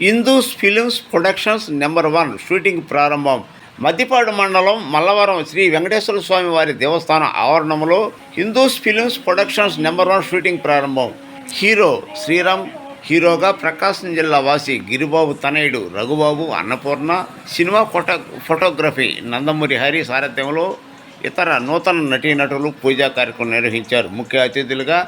Hindus films productions number 1 shooting ప్రారంభం. మద్దిపాడు మండలం మల్లవరం శ్రీ వెంకటేశ్వర స్వామి వారి దేవస్థానం ఆవరణంలో Hindus films productions number 1 shooting ప్రారంభం. హీరో శ్రీరామ్, హీరోగా ప్రకాశం జిల్లా వాసి గిరిబాబు తనయుడు రఘుబాబు, అన్నపూర్ణ. సినిమా ఫోటోగ్రఫీ నందమూరి హరి సారథ్యంలో ఇతర నూతన నటీనటులు పూజా కార్యక్రమం నిర్వహించారు. ముఖ్య అతిథులుగా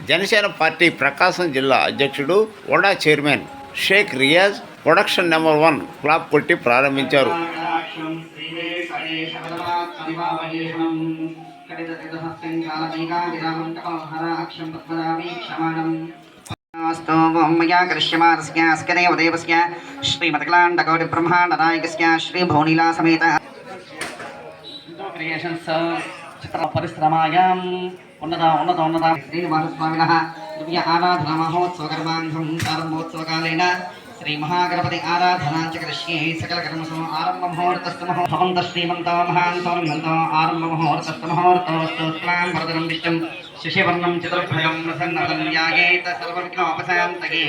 జనసేన పార్టీ ప్రకాశం జిల్లా అధ్యక్షుడు వడా chairman Sheikh Riyaz production number 1 clap కొట్టి ప్రారంభించారు. పరిశ్రమాయాం ఉన్నత శ్రీనివాసస్వామినः దివ్య ఆరాధన మహోత్సవకర్మాంగం ప్రారంభోత్సవకాలేన శ్రీ మహాగణపతి ఆరాధనాంచ కరిష్యే సకల కర్మసు ఆరంభ ముహూర్తస్థ భవంత శ్రీమంతో మహాంతో ఆరంభ ముహూర్తస్థ ముహూర్తోస్తోత్రాం వరదనం విష్ణుం శశివర్ణం చతుర్భుజం ప్రసన్నదం ధ్యాయేత సర్వవిఘ్నోపశాంతయే.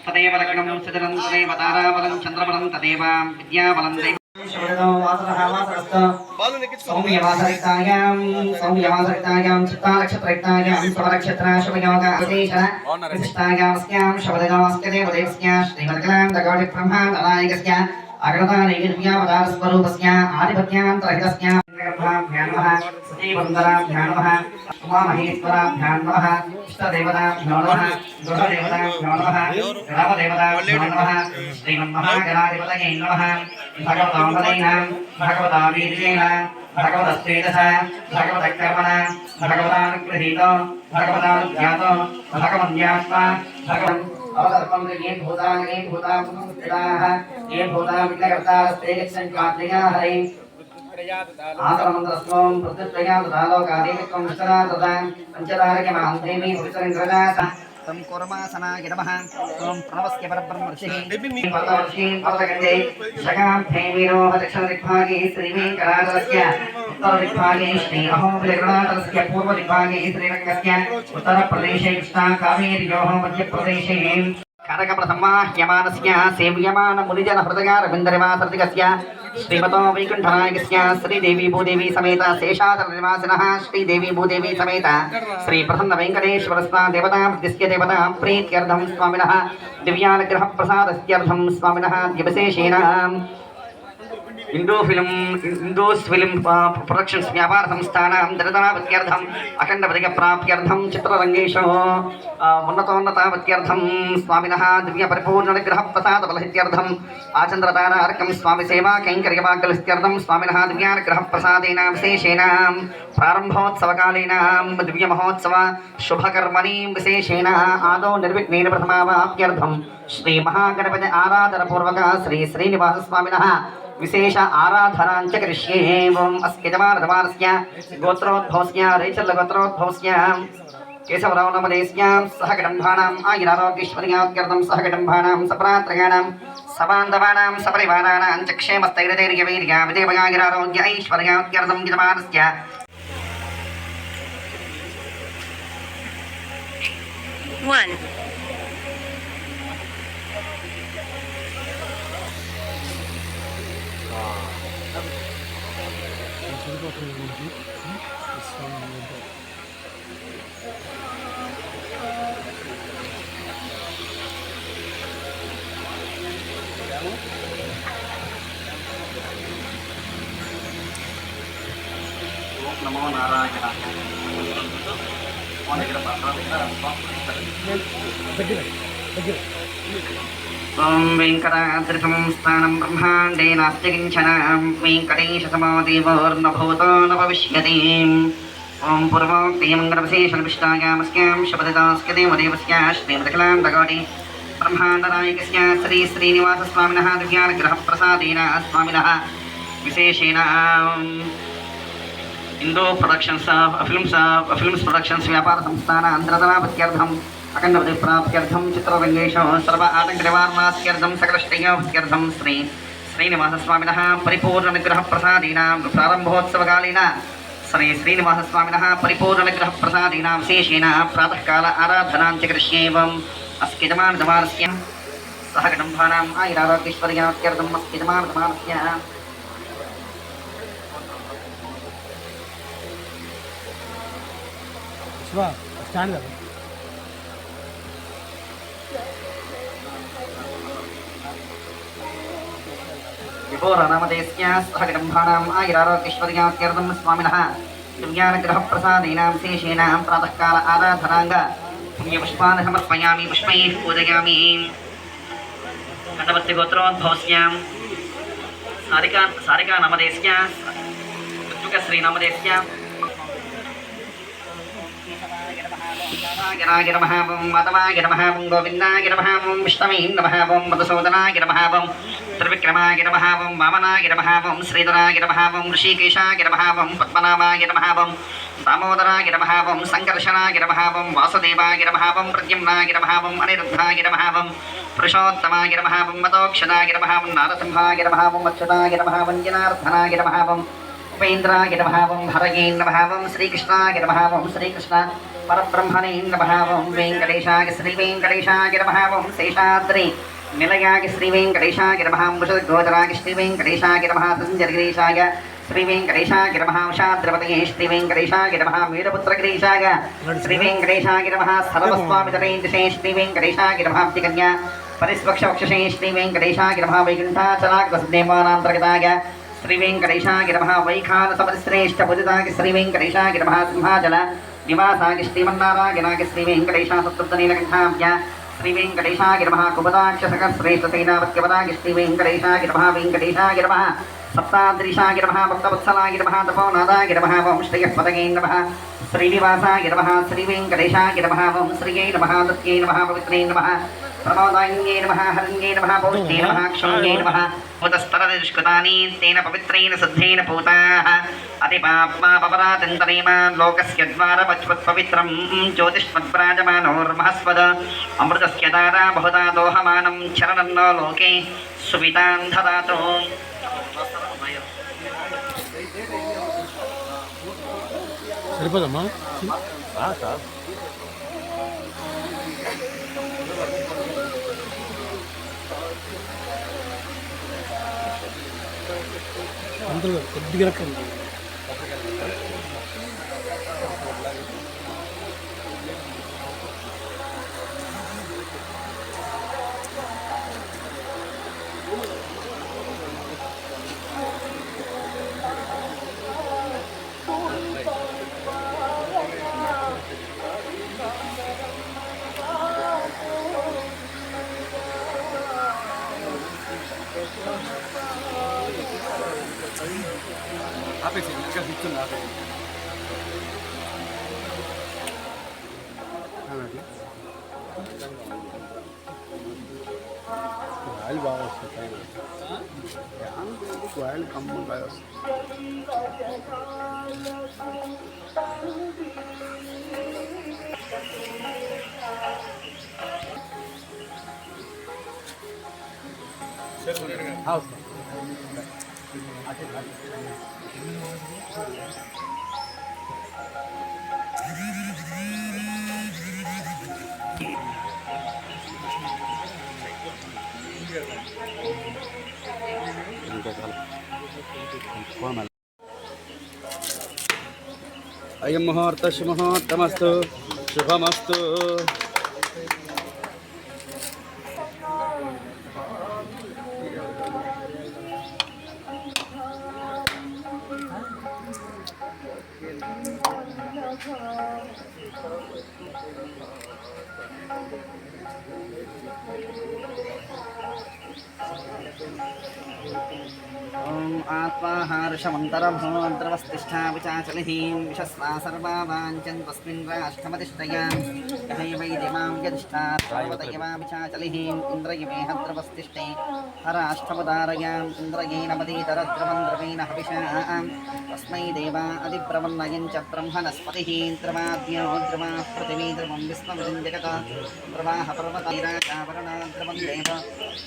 తదేవ లగ్నం సుజనం తదేవ తారాబలం చంద్రబలం తదేవ విద్యాబలం దైవం సౌమ్యవాసరితాయాం చిత్తానక్షత్రయుక్తాయాం స్వనక్షత్రాశుభయోగాం శబదగాస్కదేవదేవస్య శ్రీమద్కలాంతకోటి బ్రహ్మాండనాయకస్య అగ్రతానైర్వ్యావతారస్వరూపస్య ఆధిపత్యాంతరహితస్య సతీవందరాభ్యాం నమః ఉమామహేశ్వరాభ్యాం నమః ఇష్టదేవతాభ్యో నమః గృహదేవతాభ్యో నమః గ్రామదేవతాభ్యో నమః శ్రీమన్మహాగణాధిపతయే నమః. భగవతాంబలైనాం భగవతావీర్యేణ భగవతస్తేజస భగవతకర్మణ భగవతానుగృహీతో భగవతానుజ్ఞాతో భగవన్యాత్మా భగవన్ అవతర్పం ఏ భూతాని భూతాః ఏ భూతామిత్యకర్తారస్తే గచ్చన్వాత్మయా హరై ఆతరమంత్రస్వం ప్రత్యుత్రయాదుదాలోకాదేవిత్వం విస్తరా తదా పంచదారకమాంతేమి పురుషరేంద్రజాస తం కుర్మాసనాయ నమః. ఓం ప్రణవస్య పరబ్రహ్మర్షిః పరవర్షిః పరగండే శకాం ధేమిరోహ దక్షిణదిగ్భాగే శ్రీవేంకటాచలస్య ఉత్తరదిగ్భాగే శ్రీ అహోబిలగణాచలస్య పూర్వదిగ్భాగే శ్రీరంగస్య ఉత్తరప్రదేశే కృష్ణా కావేర్యోః మధ్యప్రదేశే కనకప్రసమాహ్యమానస్య సేవ్యమాన మునిజన హృదయారవిందరివాసర్దికస్య శ్రీమతో వైకుంఠనాయకస్య శ్రీదేవి భూదేవి సమేత శేషాచల నివాసినః శ్రీదేవి భూదేవి సమేత శ్రీ ప్రసన్న వెంకటేశ్వరస్య దేవతామృత్యస్య దేవతా ప్రీత్యర్థం స్వామినః దివ్యానుగ్రహ ప్రసాదస్యర్థం స్వామినః విశేషేణ హిందూస్ ఫిలిం ప్రొడక్షన్స్ వ్యాపార సంస్థానం దరిద్రావత్యర్థం అఖండ విజయ ప్రాప్త్యర్థం చిత్రరంగేషు ఉన్నతోన్నతావత్యర్థం స్వామినః దివ్య పరిపూర్ణ నిగ్రహ ప్రసాద బలహిత్యర్థం ఆచంద్రతారార్కం స్వామి సేవా కైంకర్యవాగ్గలిస్త్యర్థం స్వామినః దివ్యానుగ్రహ ప్రసాదేన విశేషేణ ప్రారంభోత్సవకాలేన దివ్య మహోత్సవ శుభకర్మణి విశేషేణ ఆదౌ నిర్విఘ్నేన ప్రథమావాప్త్యర్థం శ్రీ మహాగణపతి ఆరాధన పూర్వక శ్రీ శ్రీనివాస స్వామినః విశేష ఆరాధనాంచ కరిష్యే. ఓం అస్యజమానధమానస్య గోత్రోద్భవస్య రేచల్లగోత్రోద్భవస్య కేశవరావణమదేస్య సహకటంభానాం ఆయురారోగ్యేశ్వర్యాత్యర్థం సహకటంభానాం సప్రాత్రయాణం సబాంధవానాం సపరివారాణాం చ క్షేమస్థైర్యధైర్యవీర్య విదేవయాగిరారోగ్య ఐశ్వర్యాత్యర్థం యజమానస్య one. నమో నారాయణ. ఓం వెంకటాద్రితం స్థానం బ్రహ్మాండే నాస్తి కించన వెంకటేశ సమో దేవోర్న భూతో న భవిష్యతి. ఓం పూర్వోక్తి మంగళవిశేషణవిష్టాయామస్యాం శపథదాస్య దేవదేవస్య శ్రీమదకలాంతకోటి బ్రహ్మాండనాయకస్య శ్రీ శ్రీనివాస స్వామినః దివ్యానుగ్రహ ప్రసాదేన స్వామినః విశేషేణ హిందూ ప్రొడక్షన్స్ ఫిల్మ్స్ ప్రొడక్షన్స్ వ్యాపార సంస్థాన అంతర్ధనాపత్యర్థం అఖండ ప్రాప్త్యర్థం చిత్రరంగేషు సర్వ ఆటంక నివారణాత్యర్థం సకల శ్రేయోభ్యర్థం శ్రీ శ్రీనివాస స్వామినః పరిపూర్ణ నిగ్రహ ప్రసాదేన ప్రారంభోత్సవకాలేన श्री श्रीनिवासस्वामिनः परिपूर्णविग्रह प्रसादीनां विशेषेण प्रातःकाल आराधनां च करिष्ये एवम् अस्किजमानदवारस्य सहगणम्भानाम् आयुरारोग्यैश्वर्यात्यर्थम् अस्मितमानस्य स्टैंड कर विभोरनामदेस्य सहगणम्भानाम् आयुरारोग्यैश्वर्यात्यर्थम् स्वामिनः दिव्यानुग्रहप्रसादेनां शेषेणां प्रातःकाल आराधनाङ्ग पुण्यपुष्पान् समर्पयामि पुष्पैः पूजयामि गणपत्यगोत्रोद्भवस्यां सारिका नामदेस्य श्रीनामदेस्य गिराय नमः ॐ माधवाय नमः ॐ गोविन्दाय नमः ॐ विष्णवे नमः ॐ मधुसूदनाय नमः ॐ त्रिविक्रमाय नमः ॐ वामनाय नमः ॐ श्रीधराय नमः ॐ ऋषिकेशाय नमः ॐ पद्मनाभाय नमः ॐ दामोदराय नमः ॐ सङ्कर्षणाय नमः ॐ वासुदेवाय नमः ॐ प्रद्युम्नाय नमः ॐ अनिरुद्धाय नमः ॐ पुरुषोत्तमाय नमः ॐ मदोक्षदाय नमः ॐ नारसिंहाय नमः ॐ अच्युताय नमः ॐ जनार्दनाय नमः ॐ उपेन्द्राय नमः ॐ हरये नमः ॐ श्रीकृष्णाय नमः ॐ श्रीकृष्ण परब्रह्मणे नमः ॐ वेङ्कटेशाय श्रीवेङ्कटेशाय नमः ॐ शेषाद्रि निलयाय श्रीवेङ्कटेशाय नमः वृषगोचराय श्रीवेङ्कटेशाय नमः सञ्जरगिरीशाय श्रीवेङ्कटेशाय नमः वशाद्रपतये श्रीवेङ्कटेशाय नमः वीरपुत्रगिरीशाय श्रीवेङ्कटेशाय नमः सर्वस्वामितरेन्द्रशे श्रीवेङ्कटेशाय नमः कन्या परिस्वक्षवक्षसे श्रीवेङ्कटेशाय नमः वैकुण्ठाचलाग्रसदेवानान्तर्गताय श्रीवेङ्कटेशाय नमः वैखानसपरिश्रेष्ठपूजिताय श्रीवेङ्कटेशाय नमः सिंहाचल निवासाय श्रीमन्नारायणाय श्रीवेङ्कटेशा सप्तनीलकण्ठाभ्य श्रीवेङ्कटेशाय नमः कुमुदाक्षसखश्रेष्ठसेनापत्यपदाय श्रीवेङ्कटेशाय नमः वेङ्कटेशाय नमः सप्ताद्रीशाय नमः भक्तवत्सलाय नमः तपोनादाय नमः ॐ श्रेयःपदये नमः श्रीनिवासाय नमः श्रीवेङ्कटेशाय नमः ॐ श्रियै नमः दत्यै नमः पवित्रै नमः प्रमोदाङ्गे नमः हरङ्गे नमः पौष्टे नमः क्षौङ्गे नमः भूतस्तरदुष्कृतानि तेन पवित्रेण शुद्धेन पूताः अतिपाप्मापरातन्तरेम लोकस्य द्वारवच्वत्पवित्रं ज्योतिष्मद्व्राजमानोर्महस्वद अमृतस्य दारा बहुधा दोहमानं चरणं नो लोके सुवितां ददातु సరిపోదమ్మా అందరూ కొద్దిగా రకండి ఆపేసి ఇంకా కూర్చుని ఆపేసి ఆయిల్ బాగా వస్తుంది ఆయిల్ కమ్మ బాగా వస్తుంది అయం ముహూర్త శుభముహూర్తమస్తు శుభమస్తు ॐ आत्माहार्षमन्तरभूमन्त्रवस्तिष्ठा विचाचलिहीं विशस्वा सर्वा वाञ्छन् तस्मिन् राष्ट्रमतिष्ठयां यहैवैदिमां यदिष्ठा सर्वतयवा विचाचलिहीम् इन्द्रयमे हद्रवस्तिष्ठे हराष्टमुदारयाम् इन्द्रयेण मदीतरद्रवं द्रवेण हविषां तस्मै देवा अधिब्रवन्नयं च ब्रह्मणस्पतिः द्रवाद्यो द्रवा पृथिवी द्रवं विश्वमिदं जगत् प्रवाह पर्वतैराकावरणा द्रवं देव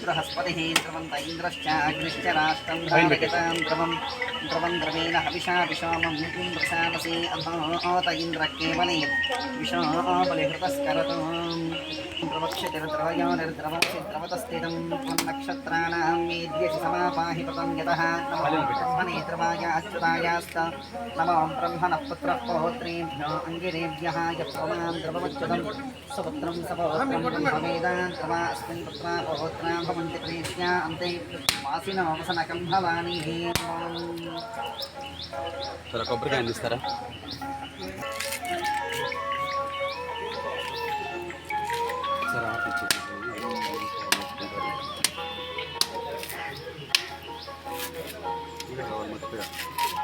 बृहस्पतिः द्रवन्त इन्द्रश्च अग्निश्च राष्ट्रं धारयतां द्रवं द्रवं द्रवेण हविषा विषोमं प्रशामसि अभोत इन्द्र केवले विषो बलिहृतस्करतु द्रवक्षतिर्द्रवयोनिर्द्रवं सिद्रवतस्थितं त्वन्नक्षत्राणां मेद्यसि समापाहि पतं यतः नमो द्रवाय अच्युतायास्त नमो ब्रह्मणः पुत्रः पौत्रेभ्यो अङ्गिरेभ्यः यत्त्वमां द्रवमच्युतं सुपुत्रं सपौत्रं ब्रह्मवेदा द्रवा अस्मिन् पुत्रा पौत्रा भवन्ति प्रेष्या अन्ते वासिनो वसनकं भवानि సరే కొబ్బరికాయ అందిస్తారా సరే ఆపిచ్చి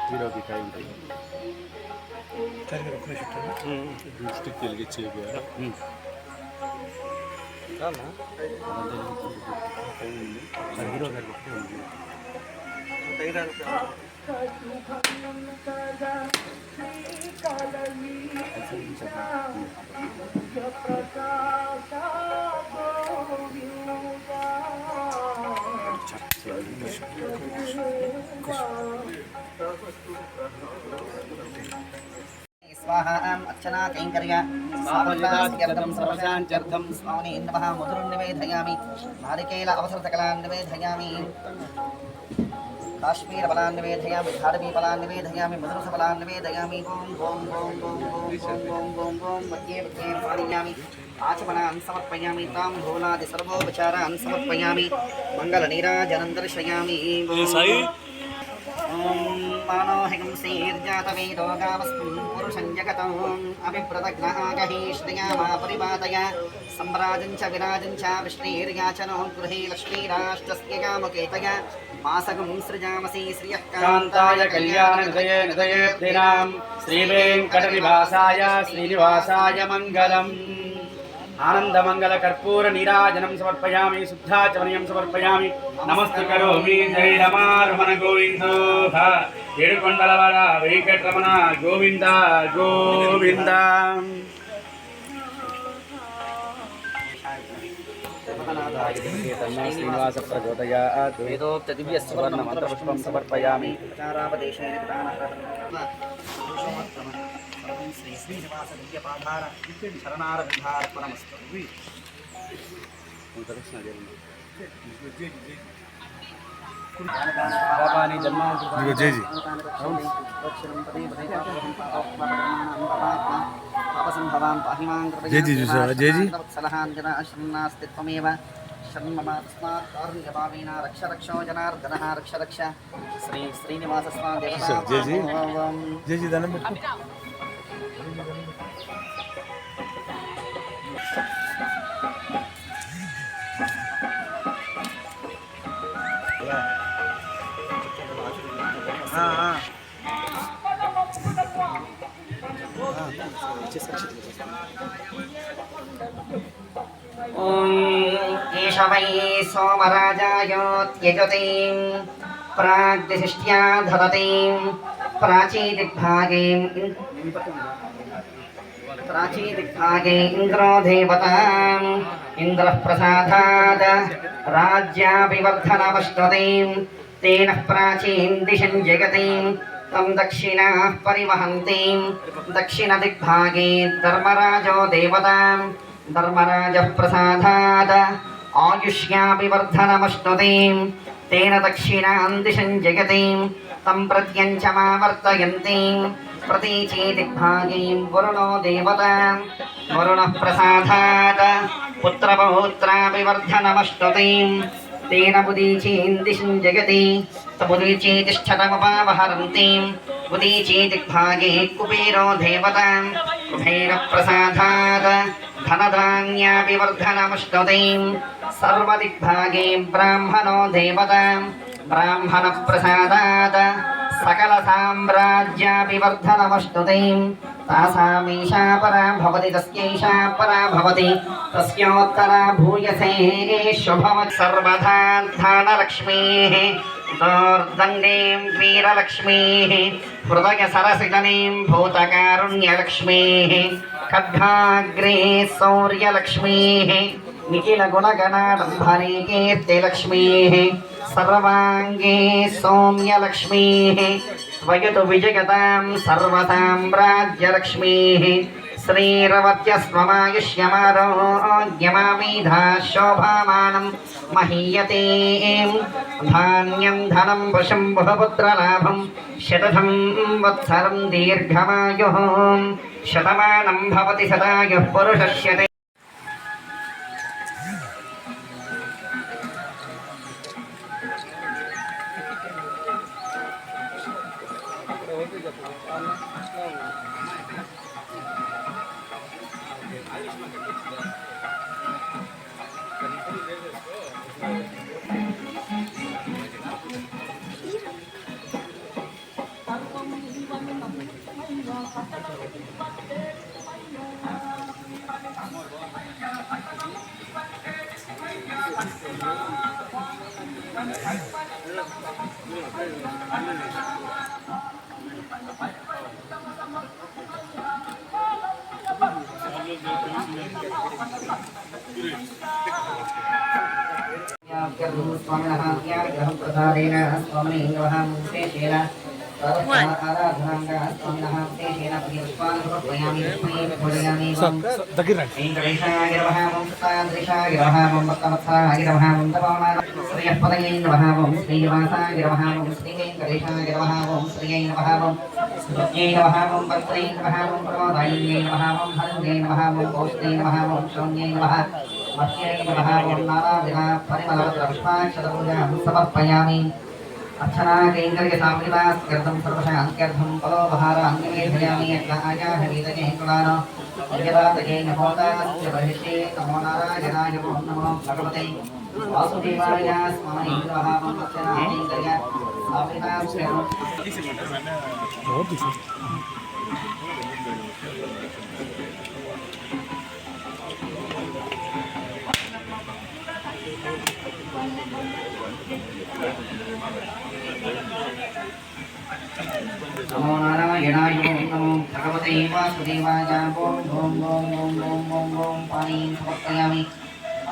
హీరోకి కాయ ఉంటాయి స్టిక్ వెలిగించి హీరో గారికి ఒకటే ఉంది स्वाहा अर्चना कैंकर्य स्वापलिदास्यर्थं सर्वशान्त्यर्थं स्वामिने नमः मधुरं निवेदयामि नारिकेल अवसरतकलान् निवेदयामि काश्मीरफलान् निवेदयामि धारवीफलान् निवेदयामि मधुरसफलान् निवेदयामि ॐ मध्ये मध्ये पाणयामि आचमनान् समर्पयामि ताम्बूलादि सर्वोपचारान् समर्पयामि मङ्गलनीराजनं दर्शयामि मानोहिकं सेर्जातवेदो गावस्मिन् पुरुषं जगतम् अभिप्रदग्नागहि श्रियामा परिपातय सम्राजं च विराजं च विष्णेर्याचनो गृहे लक्ष्मीराष्ट्रस्य यामुकेतय मासगं सृजामसि श्रियः कान्ताय कल्याणनिधये निधयेऽर्थिनां श्रीवेङ्कटनिवासाय श्रीनिवासाय मङ्गलम् आनन्दमङ्गलकर्पूर नीराजनं समर्पयामि शुद्धाचमनीयं समर्पयामि नमस्ते करोमि जय रमारमण गोविंदो ఏడుకొండలవాడ వెంకటరమణ గోవింద గోవింద శ్రీనివాస ప్రచోదయాత్ वेदोक्त दिव्य సువర్ణ మంత్రపుష్పం సమర్పయామి श्री श्रीनिवास दिव्यपाधार शरणारविन्दार्पणमस्तु పాపాని జన్మాంతృ జయజీ జయజీ చూసావా జయజీ సలహాస్తిత్వమేవ షణ్మమాస్మాత్ కారుణ్యభావేన రక్ష రక్షో జనార్దనః రక్ష రక్ష శ్రీ శ్రీనివాస స్వామి దేవతా జయజీ జయజీ దండం పెట్టు एष वै सोमराजायोत्यजतीं प्राग्दिशिष्ट्या धरतीं प्राचीदिग्भागे इन्द्रो देवताम् इन्द्रः प्रसादात् राज्याभिवर्धनमश्नुतीं तेन प्राचीं दिशं जगतीं तं दक्षिणाः परिवहन्तीं दक्षिणदिग्भागे धर्मराजो देवताम् धर्मराजः प्रसादात् आयुष्याभिवर्धनमश्नुतीं तेन दक्षिणां दिशं जगतीं तं प्रत्यञ्चमावर्तयन्तीं प्रतीचीदिग्भागीं वरुणो देवतां वरुणः प्रसादात् पुत्रपौत्राभिवर्धनमश्नुतीं तेन बुदीचीं दिशं जगति तबुदीची तिष्ठतमुपावहरन्तीं बुदीचीदिग्भागे कुबेरो देवतां कुबेरप्रसादात् धनधान्याभिवर्धनमश्नुतीं सर्वदिग्भागे ब्राह्मणो देवतां ब्राह्मणप्रसादात् सकलसाम्राज्याभिवर्धनमश्नुतीं तासामीशा परा भवति तस्यैषा परा भवति तस्योत्तरा भूयसे शुभवत् सर्वधा धनलक्ष्मीः दोर्दण्डीं वीरलक्ष्मीः हृदयसरसिजनीं भूतकारुण्यलक्ष्मीः खड्गाग्रे सौर्यलक्ष्मीः निखिलगुणगणाडम्बरी कीर्तिलक्ष्मीः सर्वाङ्गे सौम्यलक्ष्मीः त्वयतु विजयतां सर्वसाम्राज्यलक्ष्मीः श्रीरवत्यस्वमायुष्यमारोग्यमामीधा शोभामानं महीयतीं धान्यं धनं वशं बहुपुत्रलाभं शतधं वत्सरं दीर्घमायुः शतमानं भवति सदायुः पुरुषस्य ते स्वामिनः ग्रहं प्रसादेन स्वामिने वहं शेषेण आराधनाङ्गः स्वामिनः शेषेण पुष्पान् समर्पयामि पूजयामि वेङ्कटेशाय नमः ॐ तादृशाय नमः ॐ भक्तवत्सलाय नमः ॐ तपोवन श्रीयःपदये नमः ॐ श्रीनिवासाय नमः ॐ श्रीवेङ्कटेशाय नमः ॐ श्रियै नमः ॐ सुज्ञै नमः ॐ भक्त्यै नमः ॐ प्रमोदायै नमः ॐ हनुजे नमः ॐ कौष्णे नमः ॐ शौन्यै नमः मह्यै नमः ॐ नानाविध परिमलपत्रपुष्पाक्षतपूजां समर्पयामि अर्चना कैङ्कर्यसामग्रीवास्त्यर्थं सर्वशान्त्यर्थं फलोपहारान्निवेदयामि यज्ञायाहवीतये कुलानो यज्ञवातये नमोदास्य बहिष्ये नमो नारायणाय नमो भगवते वासुदेवाय स्वामी नमः ॐ अर्चना कैङ्कर्य सामग्रीवास्त्यर्थं नमो नारायणाय नमो भगवते वासुदेवाय ॐ पाणिं समर्पयामि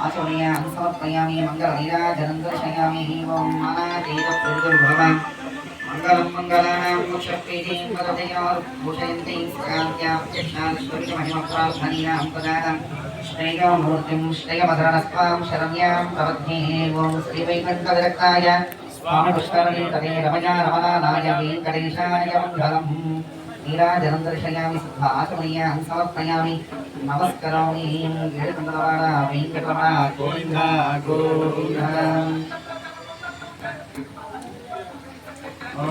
आचमनीयां समर्पयामि मङ्गलनीराजनं दर्शयामि ॐ मानादेवभूषणं मङ्गलानां मोक्षप्रीतिं वदतयोर्भूषयन्तीं कान्त्यां यक्षाश्वरितमहिमप्रार्थनीयां प्रदानं श्रेयोमूर्तिं श्रेयमधरणस्त्वां शरण्यां प्रबध्ये ॐ श्रीवैकुण्ठविरक्ताय स्वामिपुष्करणीतटे रमया रमणानाय वेङ्कटेशाय मङ्गलम् नीराजनं दर्शयामि आचमनीयां समर्पयामि नमस्करोमि गिरिकण्ठवाड वेङ्कटरमण गोविन्द गोविन्द ॐ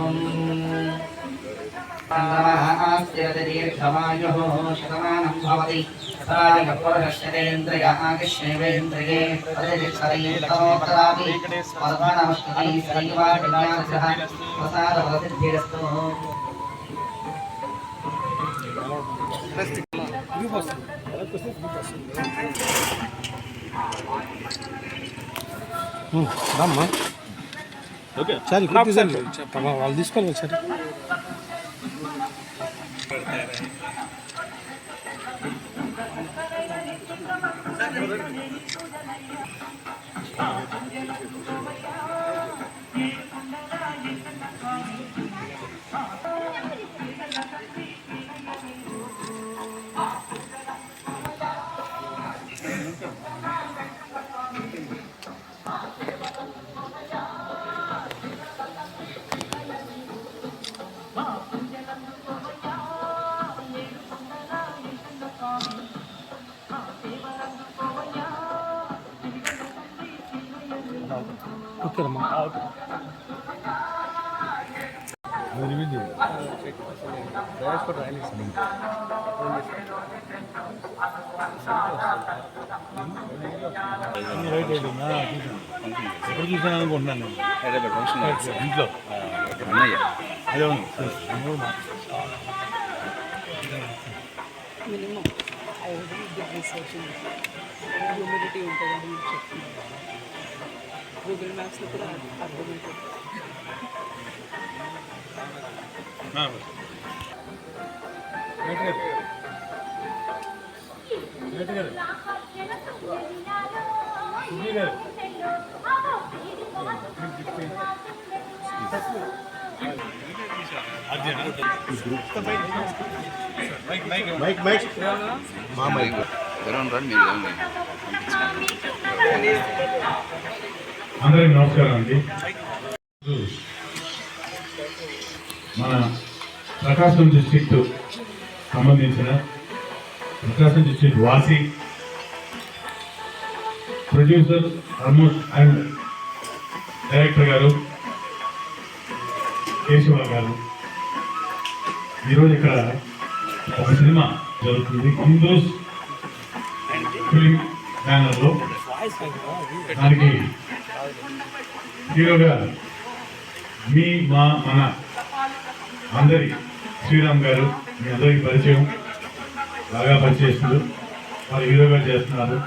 दीर्घमायुः शतमानं भवति सदाय पुरुषश्चरेन्द्रिय आकृष्णेवेन्द्रिये प्रतिष्ठरेतोत्तरापि पद्मनमस्तुते श्रीवादिन्यासः प्रसादवसिद्धिरस्तु రామ్మా ఓకే సరే వాళ్ళు తీసుకోవాలి సరే ఓకే అమ్మా ఎప్పుడు చూసాను అనుకుంటున్నాను ఇంట్లో అన్నయ్య అదే మినిమం 5 డిగ్రీస్ హ్యూమిడిటీ ఉంటుందని చెప్తున్నాను గూగుల్ మ్యాప్స్లో కూడా అర్థమవుతుంది అందరికీ నమస్కారం అండి. మన ప్రకాశం డిస్ట్రిక్ట్ సంబంధించిన ప్రకాశం డిస్ట్రిక్ట్ వాసి ప్రొడ్యూసర్ ఆల్మోస్ట్ అండ్ డైరెక్టర్ గారు కేశవ గారు ఈరోజు ఇక్కడ ఒక సినిమా జరుగుతుంది హిందూస్ ఫిలిం బ్యానర్లో. దానికి హీరోగా మన అందరి శ్రీరామ్ గారు మీ అందరికీ పరిచయం, బాగా పనిచేస్తున్నారు. వారు హీరోగా చేస్తున్నారు.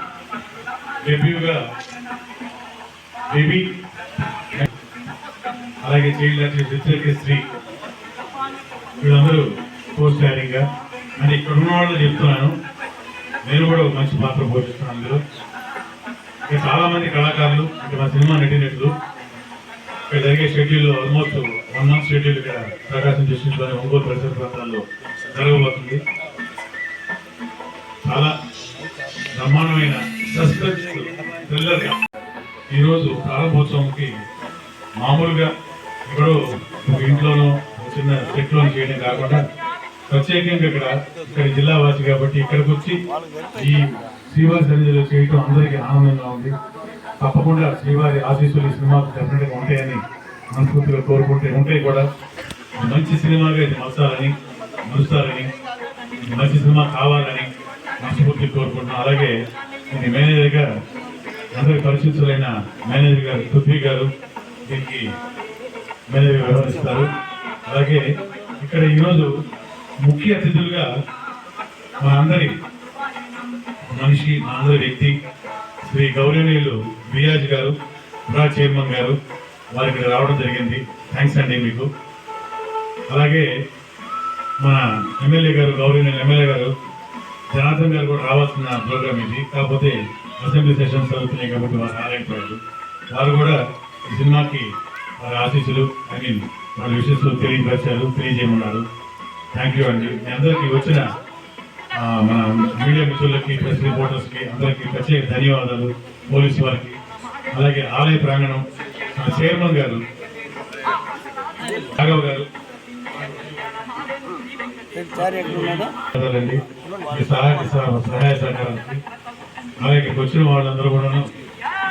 డెబ్యూగా బేబీ, అలాగే చైల్డ్ ఆర్టిస్ట్ శ్రీ, వీళ్ళందరూ పోస్ట్ గా. అంటే ఇక్కడ ఉన్న వాళ్ళు చెప్తున్నాను, నేను కూడా ఒక మంచి పాత్ర పోషిస్తున్నాను అందులో. ఇక్కడ చాలా మంది కళాకారులు, ఇక్కడ మా సినిమా నటినట్లు. ఇక్కడ జరిగే షెడ్యూల్లో ఆల్మోస్ట్ 1 month షెడ్యూల్ ఇక్కడ ప్రకాశం డిస్ట్రిక్ట్లోని ఒంగోలు పరిసర ప్రాంతాల్లో జరగబోతుంది. చాలా బ్రహ్మాండమైన సస్పెన్స్ థ్రిల్లర్గా ఈరోజు ప్రారంభోత్సవంకి మామూలుగా ఇప్పుడు ఒక ఇంట్లోనో చిన్న సెట్లోనూ చేయడం కాకుండా ప్రత్యేకంగా ఇక్కడ జిల్లా వాసి కాబట్టి ఇక్కడికి వచ్చి ఈ శ్రీవారి సన్నిధిలో చేయటం అందరికీ ఆనందంగా ఉంది. తప్పకుండా శ్రీవారి ఆశీస్సులు ఈ సినిమాకు డెఫినెట్గా ఉంటాయని మనస్ఫూర్తిగా ఉంటాయి కూడా. మంచి సినిమాగా ఇది మలుస్తారని మంచి సినిమా కావాలని మనస్ఫూర్తిగా కోరుకుంటున్నాం. అలాగే ఇది మేనేజర్గా అందరికి పరిశీలితులైన మేనేజర్ గారు పృథ్వీ గారు దీనికి మేనేజర్ వ్యవహరిస్తారు. అలాగే ఇక్కడ ఈరోజు ముఖ్య అతిథులుగా మా అందరి మనిషి, మా అందరి వ్యక్తి శ్రీ గౌరవనీయులు బియాజ్ గారు, చైర్మన్ గారు, వారు ఇక్కడ రావడం జరిగింది. థ్యాంక్స్ అండి మీకు. అలాగే మన ఎమ్మెల్యే గారు, గౌరవనీయులు ఎమ్మెల్యే గారు జనార్దన్ గారు కూడా రావాల్సిన ప్రోగ్రామ్ ఇది. కాకపోతే అసెంబ్లీ సెషన్స్ జరుగుతున్నాయి కాబట్టి వారు రాలేకపోయారు. వారు కూడా ఈ సినిమాకి వారి ఆశీస్సులు వాళ్ళ విషయాలు తెలియజేయమన్నారు. థ్యాంక్ యూ అండి. మీ అందరికీ వచ్చిన మన మీడియా మిత్రులకి, ప్రెస్ రిపోర్టర్స్కి అందరికీ ప్రత్యేక ధన్యవాదాలు. పోలీసు వారికి, అలాగే ఆలయ ప్రాంగణం మన చైర్మన్ గారు రాఘవ్ గారు అండి సహాయ సహకారానికి. అలాగే ఇక్కడికి వచ్చిన వాళ్ళందరూ కూడా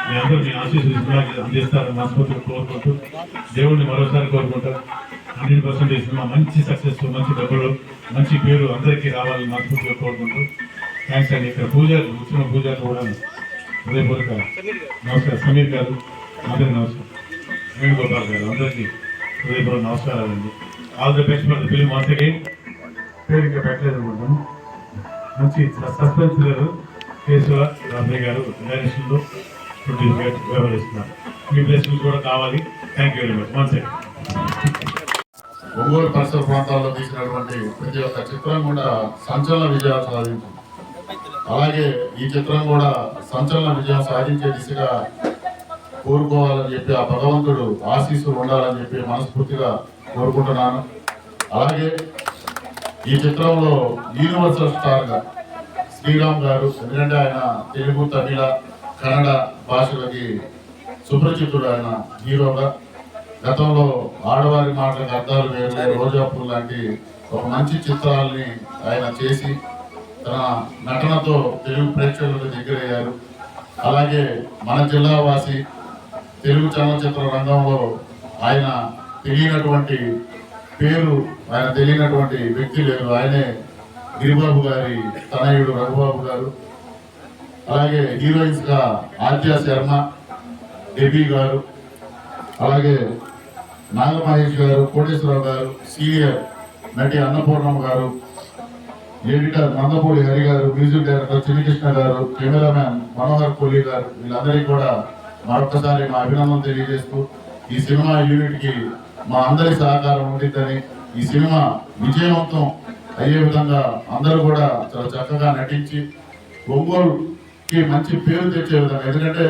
మీ అందరూ మీ ఆశీస్సులు అందిస్తారని మనస్ఫూర్తిగా కోరుకుంటూ, దేవుడిని మరోసారి కోరుకుంటారు 100% ఈ సినిమా మంచి సక్సెస్, మంచి డబ్బులు, మంచి పేరు అందరికీ రావాలని మనస్ఫూర్తిగా కోరుకుంటూ థ్యాంక్స్ అండి. ఇక్కడ వచ్చిన పూజారులు కూడా హృదయపూర్వక నమస్కారం. సమీర్ గారు అందరికీ నమస్కారం. వేణుగోపాల్ గారు అందరికీ హృదయపూర్వక నమస్కారాలండి. All the best for the film. Once again పేరు ఇంకా పెట్టలేదు అనుకుంటాను. మంచి సస్పెన్స్ థ్రిల్లర్ కేశవ రామయ్య గారు డైరెక్షన్లో వ్యవహరిస్తున్నారు. మీ బ్లెస్సింగ్స్ కూడా కావాలి. Thank you very much. Once again Ongole పరిసర ప్రాంతాల్లో తీసినటువంటి ప్రతి ఒక్క చిత్రం కూడా సంచలన విజయాలు సాధించింది. అలాగే ఈ చిత్రం కూడా సంచలన విజయం సాధించే దిశగా కోరుకోవాలని చెప్పి, ఆ భగవంతుడు ఆశీస్సులు ఉండాలని చెప్పి మనస్ఫూర్తిగా కోరుకుంటున్నాను. అలాగే ఈ చిత్రంలో యూనివర్సల్ స్టార్గా శ్రీరామ్ గారు, ఎందుకంటే ఆయన తెలుగు, తమిళ, కన్నడ భాషలకి సుపరిచితుడు. ఆయన హీరోగా గతంలో ఆడవారి మాటలకు అర్థాలు వేరు, రోజాపూర్ లాంటి ఒక మంచి చిత్రాలని ఆయన చేసి తన నటనతో తెలుగు ప్రేక్షకులకు దగ్గరయ్యారు. అలాగే మన జిల్లా వాసి, తెలుగు చలనచిత్ర రంగంలో ఆయన తెలియనటువంటి పేరు, ఆయన తెలియనటువంటి వ్యక్తి లేరు. ఆయనే గిరిబాబు గారి తనయుడు రఘుబాబు గారు. అలాగే హీరోయిన్స్గా ఆద్య శర్మ, డెబీ గారు, అలాగే నాగమహేష్ గారు, కోటేశ్వరరావు గారు, సీనియర్ నటి అన్నపూర్ణమ్మ గారు, ఎడిటర్ నందపూడి హరి గారు, మ్యూజిక్ డైరెక్టర్ చిన్నకృష్ణ గారు, కెమెరామ్యాన్ మనోహర్ కోహ్లీ గారు, వీళ్ళందరికీ కూడా మరొకసారి మా అభినందన తెలియజేస్తూ, ఈ సినిమా యూనిట్కి మా అందరి సహకారం ఉండిద్దని, ఈ సినిమా విజయవంతం అయ్యే విధంగా అందరూ కూడా చాలా చక్కగా నటించి ఒంగోలుకి మంచి పేరు తెచ్చే విధంగా, ఎందుకంటే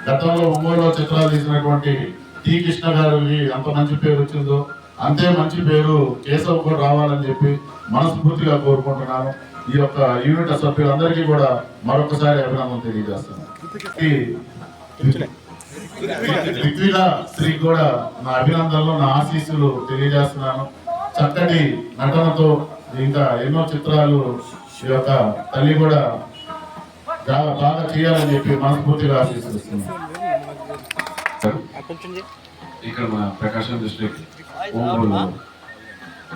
గతంలో ఒంగోలులో చిత్రాలు తీసినటువంటి టి కృష్ణ గారికి ఎంత మంచి పేరు వచ్చిందో అంతే మంచి పేరు కేశవ్ కూడా రావాలని చెప్పి మనస్ఫూర్తిగా కోరుకుంటున్నాను. ఈ యొక్క యూనిట్ సభ్యులందరికీ కూడా మరొకసారి అభినందన తెలియజేస్తున్నాను. రిత్విగా శ్రీ కూడా నా అభినందనలు, నా ఆశీస్సులు తెలియజేస్తున్నాను. చక్కటి నటనతో ఇంకా ఎన్నో చిత్రాలు ఈ యొక్క తల్లి కూడా బాగా చేయాలని చెప్పి మనస్ఫూర్తిగా ఆశీస్సుస్తున్నాను. ఇక్కడ మన ప్రకాశం డిస్ట్రిక్ట్ ఒంగోలు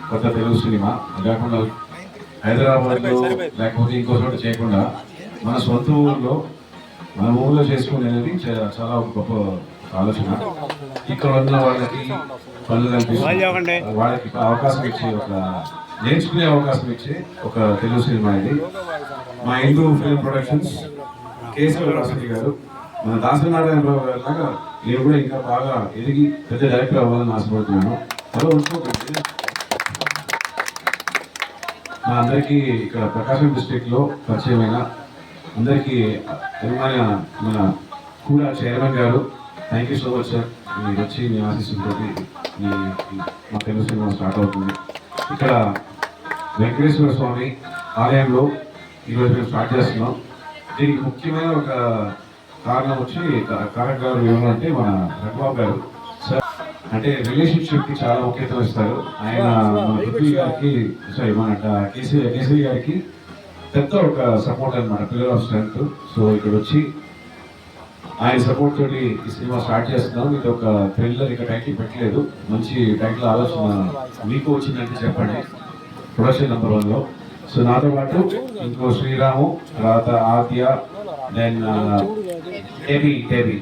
కొత్త తెలుగు సినిమా లేకుండా హైదరాబాద్లో లేకపోతే ఇంకో చోట చేయకుండా మన సొంత ఊళ్ళో మన ఊళ్ళో చేసుకునేది చాలా గొప్ప ఆలోచన. ఇక్కడ ఉన్న వాళ్ళకి పనులు కల్పిస్తుంది, వాళ్ళకి అవకాశం ఇచ్చి ఒక నేర్చుకునే అవకాశం ఇచ్చి ఒక తెలుగు సినిమా ఇది. మా హిందూ ఫిల్మ్ ప్రొడక్షన్స్ కేశవ రాష్ట్రపతి గారు, మన దాసనారాయణరావు గారి లాగా నేను కూడా ఇంకా బాగా ఎదిగి పెద్ద డైరెక్టర్ అవ్వాలని ఆశపడుతున్నాను. అలా ఉంచుకోకండి. మా అందరికీ ఇక్కడ ప్రకాశం డిస్ట్రిక్ట్లో పరిచయమైన అందరికీ అభిమాన మన కూడా చైర్మన్ గారు, thank you so much sir. మీరు వచ్చి మీ ఆశీస్సులతో మా తెలుగు సినిమా స్టార్ట్ అవుతుంది. ఇక్కడ వెంకటేశ్వర స్వామి ఆలయంలో ఈరోజు మేము స్టార్ట్ చేస్తున్నాం. దీనికి ముఖ్యమైన ఒక కారణం వచ్చి కారక గారు ఏమంటే మన రఘుబాబు గారు సార్, అంటే రిలేషన్షిప్కి చాలా ముఖ్యత్వం ఇస్తారు. ఆయన మన పృథ్వీ గారికి సారీ మన కేసీ గారికి పెద్ద ఒక సపోర్ట్ అనమాట, పిల్లర్ ఆఫ్ స్ట్రెంత్. సో ఇక్కడ వచ్చి ఆయన సపోర్ట్ తోటి ఈ సినిమా స్టార్ట్ చేస్తున్నాం. ఇది ఒక థ్రిల్లర్, ఇక టైటిల్ పెట్టలేదు, మంచి టైటిల్ ఆలోచన మీకు వచ్చిందంటే చెప్పండి. Production number 1లో. సో నాతో పాటు ఇంకో శ్రీరాము, తర్వాత ఆద్య, దెన్ టేబీ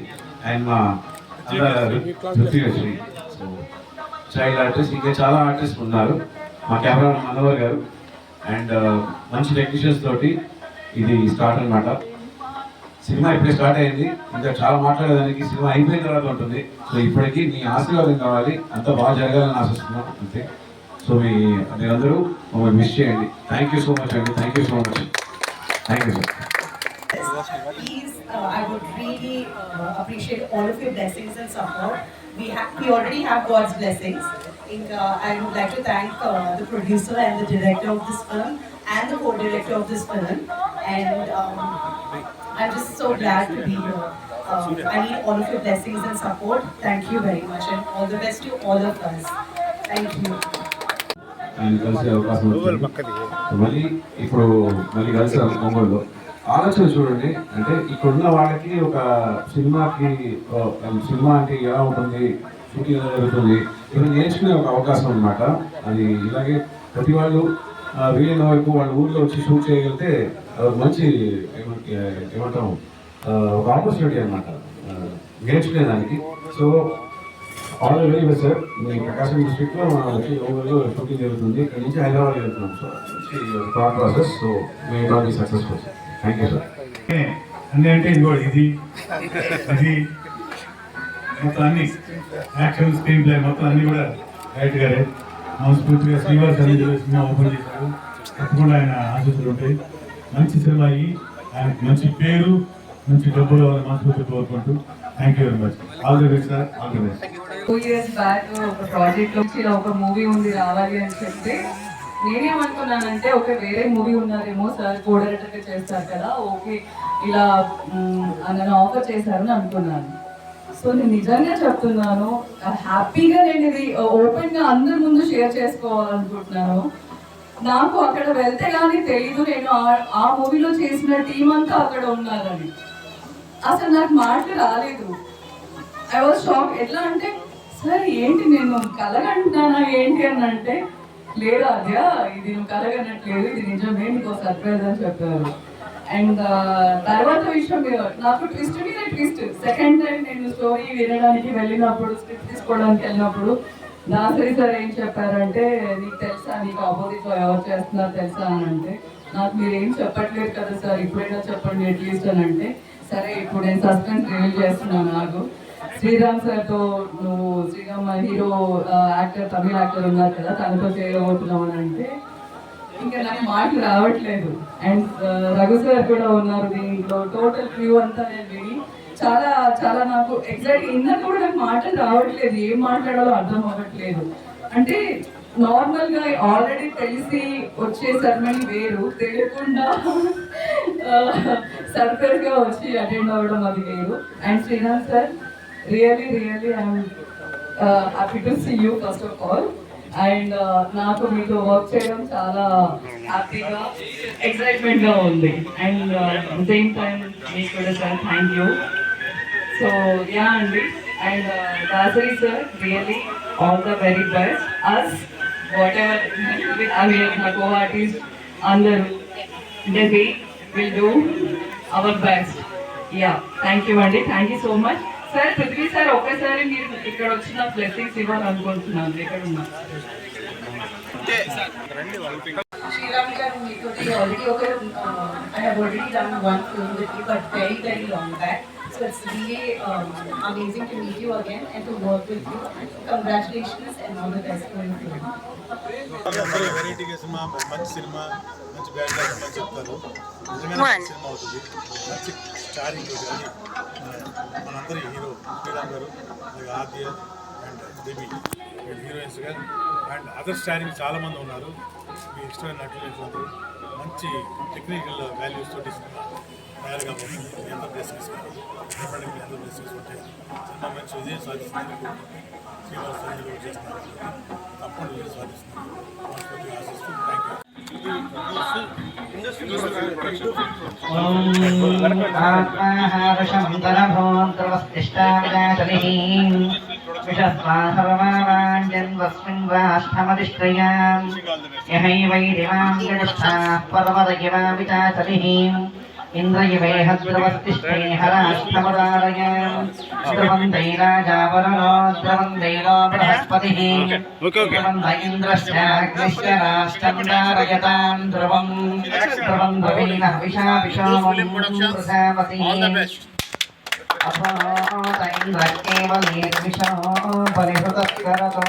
అండ్ మా శ్రీ చైల్డ్ ఆర్టిస్ట్, ఇంకా చాలా ఆర్టిస్ట్ ఉన్నారు. మా కెమెరా మనోహర్ గారు అండ్ మంచి టెక్నీషియన్స్ తోటి ఇది స్టార్ట్ అనమాట. సినిమా ఇప్పుడే స్టార్ట్ అయింది, ఇంకా చాలా మాట్లాడేదానికి సినిమా అయిపోయిన తర్వాత ఉంటుంది. సో ఇప్పటికీ మీ ఆశీర్వాదం కావాలి, అంతా బాగా జరగాలని ఆశిస్తున్నాం అంతే. సో మీరందరూ మమ్మల్ని మిస్ చేయండి. థ్యాంక్ యూ సో మచ్ అండి, thank you so much, thank you sir. Please, I would really appreciate all of your blessings and support. We already have God's blessings. I would like to thank the producer and the director of this film and the co-director of this film. And I'm just so glad to be here. I need all of your blessings and support. Thank you very much, and all the best to all of us. Thank you. ఆయన కలిసే అవకాశం వచ్చింది. మళ్ళీ ఇప్పుడు కలిసి ఒంగోలులో ఆలోచన చూడండి. అంటే ఇక్కడున్న వాళ్ళకి ఒక సినిమా అంటే ఎలా ఉంటుంది, షూటింగ్ ఎలా జరుగుతుంది, ఇవి నేర్చుకునే ఒక అవకాశం అనమాట. అది ఇలాగే ప్రతి వాళ్ళు వీలైన వైపు వాళ్ళ ఊర్లో వచ్చి షూట్ చేయగలిగితే మంచి ఏమంటాం ఒక ఆపర్చునిటీ అనమాట నేర్చుకునేదానికి. So all the very best sir. మీ ప్రకాశం డిస్ట్రిక్ట్లో వచ్చి ఓవర్లో షూటింగ్ జరుగుతుంది, ఇక్కడ నుంచి హైదరాబాద్ వెళ్తున్నాం. So thought process. So may it all be successful sir. Thank you sir. అన్నీ అంటే ఇంకో ఇది మొత్తం అన్ని యాక్షన్ స్క్రీన్ ప్లే మొత్తం అన్ని కూడా రైట్ గారే మనస్ఫూర్తిగా శ్రీవారి సన్నిధిలో సినిమా ఓపెన్ చేశారు. తప్పకుండా ఆయన ఆశీస్సులు ఉంటాయి. మంచి సినిమా అయ్యి ఆయనకు మంచి పేరు, మంచి డబ్బులు వాళ్ళ మనస్ఫూర్తి కోరుకుంటూ thank you very much. All the best sir, all the best. 2 years back ఒక ప్రాజెక్ట్ నుంచి ఒక మూవీ ఉంది రావాలి అని చెప్తే నేనేమనుకున్నానంటే ఓకే వేరే మూవీ ఉన్నారేమో సార్ కో-డైరెక్టర్గా చేస్తారు కదా, ఓకే ఇలా నన్ను ఆఫర్ చేశారని అనుకున్నాను. సో నేను నిజంగా చెప్తున్నాను, హ్యాపీగా నేను ఇది ఓపెన్గా అందరి ముందు షేర్ చేసుకోవాలనుకుంటున్నాను. నాకు అక్కడ వెళ్తే కానీ తెలీదు నేను ఆ మూవీలో చేసిన టీం అంతా అక్కడ ఉన్నారని. అసలు నాకు మాటలు రాలేదు. I was shock. ఎట్లా అంటే సార్ ఏంటి నేను కలగంటున్నానా ఏంటి అని అంటే, లేదు అద్యా ఇది నువ్వు కలగనట్లేదు, ఇది నిజమే, నీకు సర్ప్రైజ్ అని చెప్పారు. అండ్ తర్వాత విషయం నాకు ట్విస్ట్ మీద ట్విస్ట్. సెకండ్ టైం నేను స్టోరీ వినడానికి వెళ్ళినప్పుడు, స్క్రిప్ట్ తీసుకోవడానికి వెళ్ళినప్పుడు దాసరి సార్ ఏం చెప్పారంటే, నీకు తెలుసా, నీకు ఆపోజిట్లో ఎవరు చేస్తున్నారు తెలుసా అని అంటే, నాకు మీరు ఏం చెప్పట్లేదు కదా సార్, ఇప్పుడైనా చెప్పండి అట్లీస్ట్ అని అంటే, సరే ఇప్పుడు నేను సస్పెన్స్ రివీల్ చేస్తున్నాను నాకు. శ్రీరామ్ సార్తో నువ్వు శ్రీరామ్ హీరో యాక్టర్ తమిళ యాక్టర్ ఉన్నారు కదా తనతో చేయబోతున్నావు అని అంటే ఇంకా నాకు మాటలు రావట్లేదు. అండ్ రఘు సార్ కూడా ఉన్నారు దీంట్లో. టోటల్ క్రూ అంతా నేను విని చాలా చాలా నాకు ఎగ్జాక్ట్ ఇందాక కూడా నాకు మాటలు రావట్లేదు, ఏం మాట్లాడాలో అర్థం అవ్వట్లేదు. అంటే నార్మల్గా ఆల్రెడీ తెలిసి వచ్చే సెరమనీ వేరు, తెలియకుండా సర్ప్రైజ్గా వచ్చి అటెండ్ అవ్వడం అది వేరు. And Srinath sir really I am happy to see you first of all. And నాకు మీతో వర్క్ చేయడం చాలా హ్యాపీగా ఎక్సైట్మెంట్గా ఉంది. అండ్ సేమ్ టైం మీకు కూడా sir thank you. So ya అండి. And Dasari sir really all the very best. As whatever అవి నా కో ఆర్టిస్ట్ అందరూ డెబీ will do our best. Ya thank you అండి, thank you so much. Sir Prithvi sir ఒక్కసారి మీరు ఇక్కడ వచ్చిన బ్లెస్సింగ్స్ ఇవ్వాలనుకుంటున్నాను. ఇక్కడ ఉన్నారు Shriram garu meeto already I have already done one film with you, but very long back. So it's really amazing to meet you again and to work with you. Congratulations and all the best for your film. వెరైటీగా cinema, మంచి cinema, మంచి background cinema చెప్తారు. నిజంగా cinema అవుతుంది. మంచి starring మనందరి hero Sriram గారు, Adya and Devi హీరోయిన్స్గా అండ్ అదర్ స్టారింగ్ చాలామంది ఉన్నారు. మీ ఇష్టమైన నటులు మంచి టెక్నికల్ వాల్యూస్ తోటి తయారుగా పోతుంది. మీ అందరూ బ్లెస్సింగ్స్ కావాలి, మీ అందరూ బ్లెస్సింగ్స్ ఉంటాయి. సినిమా మంచి విజయం సాధిస్తుంది. శ్రీనివాస్ సంజయ్ చేస్తున్నారు, తప్పకుండా విజయం సాధిస్తున్నారు. మనస్ఫూర్తిగా ఆశిస్తూ థ్యాంక్ యూ. ఇంద్రయవేహద్రవస్తిష్ఠే హరాష్టమదారయ ద్రవందై రాజావరుణో ద్రవందైలో బృహస్పతిః ద్రవంద ఇంద్రశ్చాగ్నిశ్చ రాష్ట్రం ధారయతాం ధ్రువం ధ్రువం ద్రవీణః విశావిషోమం ప్రజాపతిః అథోత ఇంద్రకేవలీర్విషో బలిహృతః కరతో